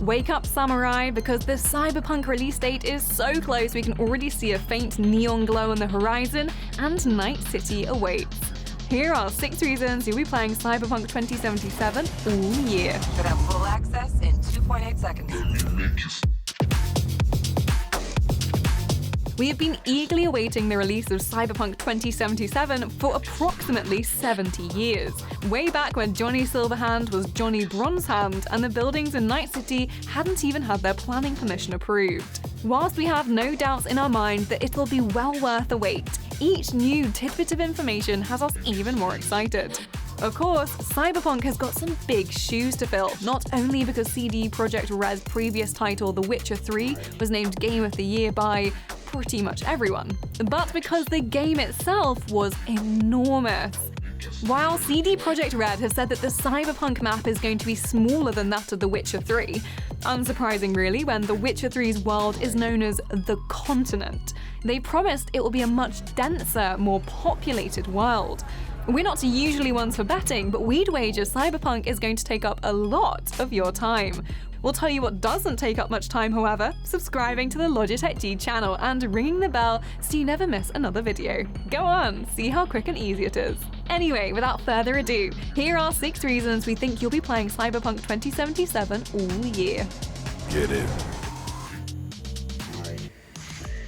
Wake up, samurai, because the Cyberpunk release date is so close we can already see a faint neon glow on the horizon, and Night City awaits. Here are 6 reasons you'll be playing Cyberpunk 2077 all year. Should have full access in 2.8 seconds. We have been eagerly awaiting the release of Cyberpunk 2077 for approximately 70 years. Way back when Johnny Silverhand was Johnny Bronzehand and the buildings in Night City hadn't even had their planning permission approved. Whilst we have no doubts in our mind that it'll be well worth the wait, each new tidbit of information has us even more excited. Of course, Cyberpunk has got some big shoes to fill, not only because CD Projekt RED's previous title, The Witcher 3, was named Game of the Year by pretty much everyone, but because the game itself was enormous. While CD Projekt RED has said that the Cyberpunk map is going to be smaller than that of The Witcher 3, unsurprising really when The Witcher 3's world is known as the continent, they promised it will be a much denser, more populated world. We're not usually ones for betting, but we'd wager Cyberpunk is going to take up a lot of your time. We'll tell you what doesn't take up much time, however, subscribing to the Logitech G channel and ringing the bell so you never miss another video. Go on, see how quick and easy it is. Anyway, without further ado, here are 6 reasons we think you'll be playing Cyberpunk 2077 all year. Get in.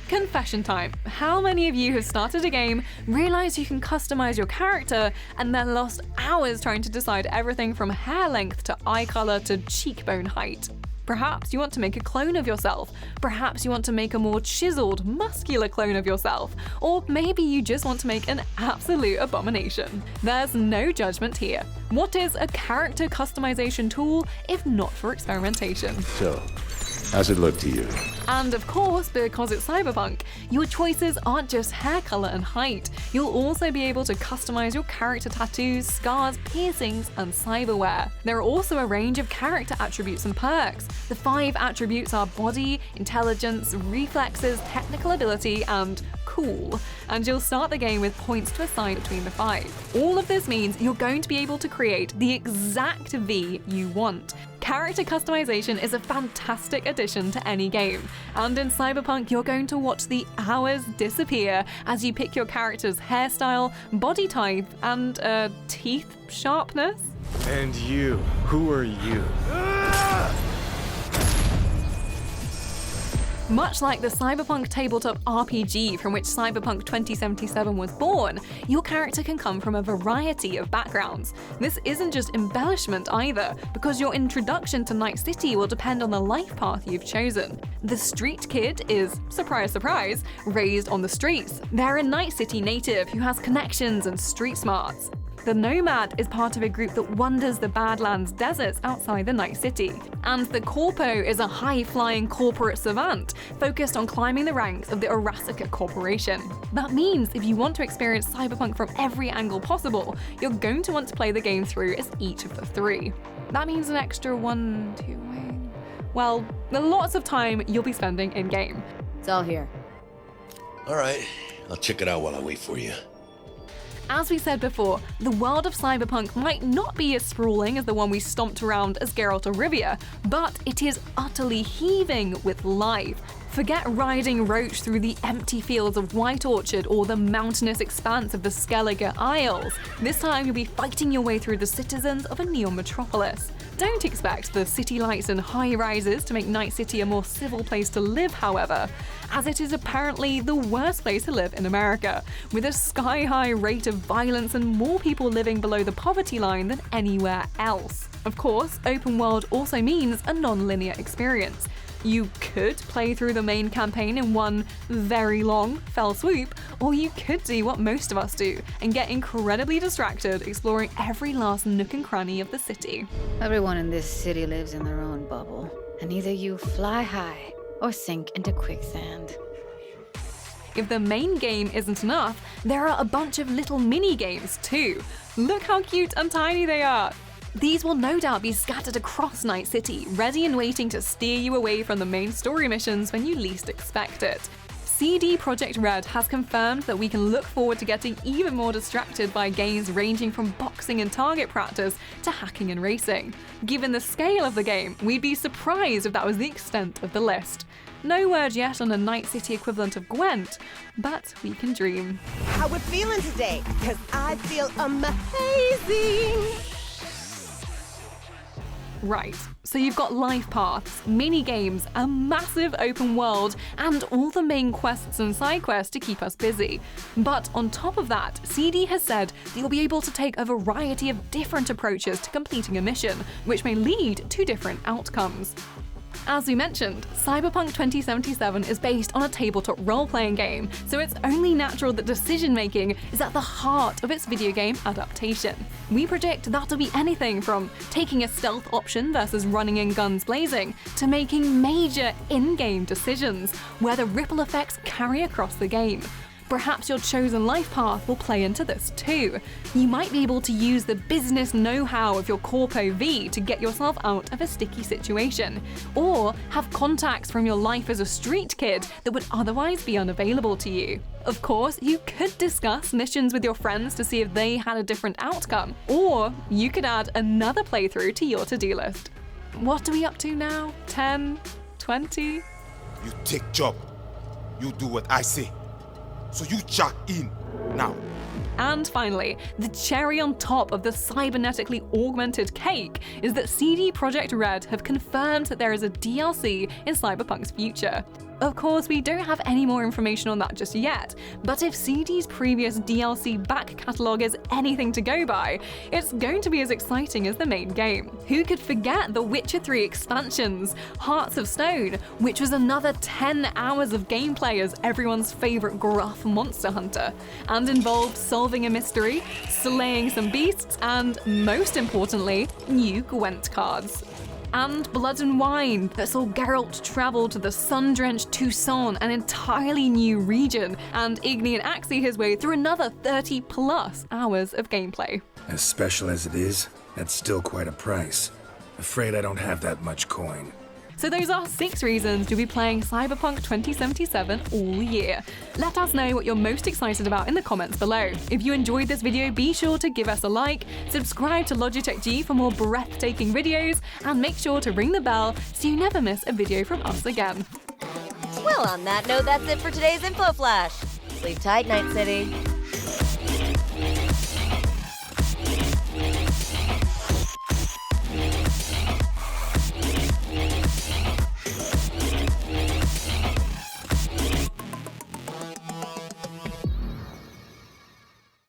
Confession time. How many of you have started a game, realized you can customize your character, and then lost hours trying to decide everything from hair length to eye color to cheekbone height? Perhaps you want to make a clone of yourself. Perhaps you want to make a more chiseled, muscular clone of yourself. Or maybe you just want to make an absolute abomination. There's no judgment here. What is a character customization tool if not for experimentation? So, how's it look to you? And of course, because it's Cyberpunk, your choices aren't just hair color and height. You'll also be able to customize your character tattoos, scars, piercings, and cyberware. There are also a range of character attributes and perks. The 5 attributes are body, intelligence, reflexes, technical ability, and cool. And you'll start the game with points to assign between the 5. All of this means you're going to be able to create the exact V you want. Character customization is a fantastic addition to any game, and in Cyberpunk you're going to watch the hours disappear as you pick your character's hairstyle, body type, and teeth sharpness. And you, who are you? Much like the Cyberpunk tabletop RPG from which Cyberpunk 2077 was born, your character can come from a variety of backgrounds. This isn't just embellishment either, because your introduction to Night City will depend on the life path you've chosen. The street kid is, surprise surprise, raised on the streets. They're a Night City native who has connections and street smarts. The Nomad is part of a group that wanders the Badlands deserts outside the Night City. And the Corpo is a high-flying corporate savant focused on climbing the ranks of the Arasaka Corporation. That means if you want to experience Cyberpunk from every angle possible, you're going to want to play the game through as each of the 3. That means an extra 1, 2, well, lots of time you'll be spending in-game. It's all here. Alright, I'll check it out while I wait for you. As we said before, the world of Cyberpunk might not be as sprawling as the one we stomped around as Geralt of Rivia, but it is utterly heaving with life. Forget riding Roach through the empty fields of White Orchard or the mountainous expanse of the Skellige Isles. This time you'll be fighting your way through the citizens of a neon metropolis. Don't expect the city lights and high-rises to make Night City a more civil place to live, however, as it is apparently the worst place to live in America, with a sky-high rate of violence and more people living below the poverty line than anywhere else. Of course, open world also means a non-linear experience. You could play through the main campaign in one very long fell swoop, or you could do what most of us do and get incredibly distracted exploring every last nook and cranny of the city. Everyone in this city lives in their own bubble, and either you fly high or sink into quicksand. If the main game isn't enough, there are a bunch of little mini-games too. Look how cute and tiny they are! These will no doubt be scattered across Night City, ready and waiting to steer you away from the main story missions when you least expect it. CD Projekt RED has confirmed that we can look forward to getting even more distracted by games ranging from boxing and target practice to hacking and racing. Given the scale of the game, we'd be surprised if that was the extent of the list. No word yet on a Night City equivalent of Gwent, but we can dream. How we feeling today? Because I feel amazing. Right, so you've got Lifepaths, mini-games, a massive open world, and all the main quests and side quests to keep us busy. But on top of that, CD has said that you'll be able to take a variety of different approaches to completing a mission, which may lead to different outcomes. As we mentioned, Cyberpunk 2077 is based on a tabletop role-playing game, so it's only natural that decision-making is at the heart of its video game adaptation. We predict that'll be anything from taking a stealth option versus running in guns blazing, to making major in-game decisions, where the ripple effects carry across the game. Perhaps your chosen life path will play into this too. You might be able to use the business know-how of your Corpo V to get yourself out of a sticky situation, or have contacts from your life as a street kid that would otherwise be unavailable to you. Of course, you could discuss missions with your friends to see if they had a different outcome, or you could add another playthrough to your to-do list. What are we up to now? 10? 20? You take job. You do what I say. So you jack in now. And finally, the cherry on top of the cybernetically augmented cake is that CD Projekt RED have confirmed that there is a DLC in Cyberpunk's future. Of course, we don't have any more information on that just yet, but if CD's previous DLC back catalogue is anything to go by, it's going to be as exciting as the main game. Who could forget the Witcher 3 expansions, Hearts of Stone, which was another 10 hours of gameplay as everyone's favourite gruff monster hunter, and involved solving a mystery, slaying some beasts, and most importantly, new Gwent cards. And Blood and Wine, that saw Geralt travel to the sun-drenched Tucson, an entirely new region, and Igni and Axie his way through another 30+ hours of gameplay. As special as it is, that's still quite a price. Afraid I don't have that much coin. So those are 6 reasons you'll be playing Cyberpunk 2077 all year. Let us know what you're most excited about in the comments below. If you enjoyed this video, be sure to give us a like, subscribe to Logitech G for more breathtaking videos, and make sure to ring the bell so you never miss a video from us again. Well, on that note, that's it for today's Info Flash. Sleep tight, Night City.